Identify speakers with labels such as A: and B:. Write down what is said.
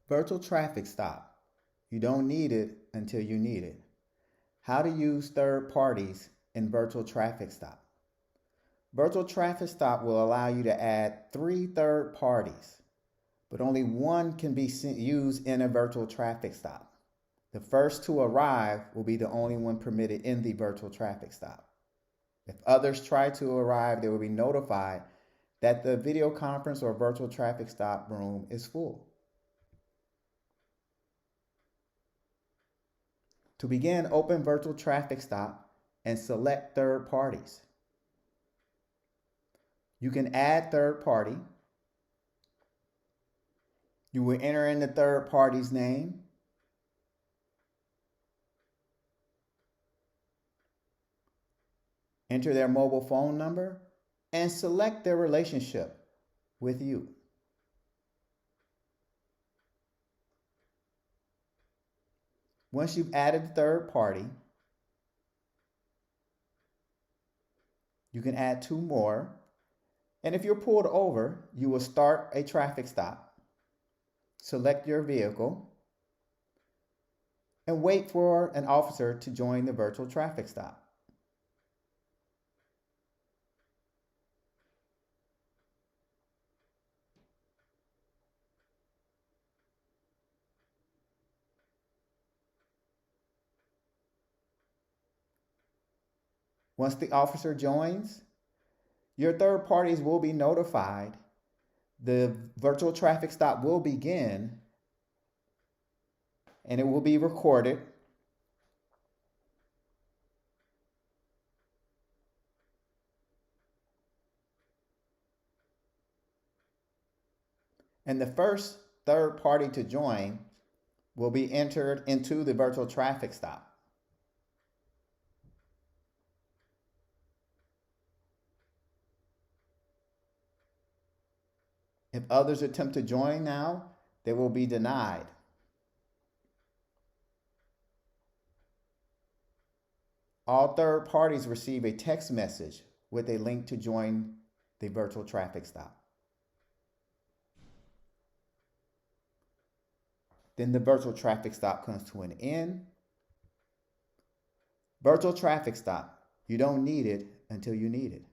A: Virtual traffic stop. You don't need it until you need it. How to use third parties in virtual traffic stop. Virtual traffic stop will allow you to add 3 third parties, but only one can be used in a virtual traffic stop. The first to arrive will be the only one permitted in the virtual traffic stop. If others try to arrive, they will be notified that the video conference or virtual traffic stop room is full. To begin, open virtual traffic stop and select third parties. You can add third party. You will enter in the third party's name. Enter their mobile phone number and select their relationship with you. Once you've added the third party, you can add 2 more. And if you're pulled over, you will start a traffic stop, select your vehicle, and wait for an officer to join the virtual traffic stop. Once the officer joins, your third parties will be notified. The virtual traffic stop will begin and it will be recorded. And the first third party to join will be entered into the virtual traffic stop. If others attempt to join now, they will be denied. All third parties receive a text message with a link to join the virtual traffic stop. Then the virtual traffic stop comes to an end. Virtual traffic stop. You don't need it until you need it.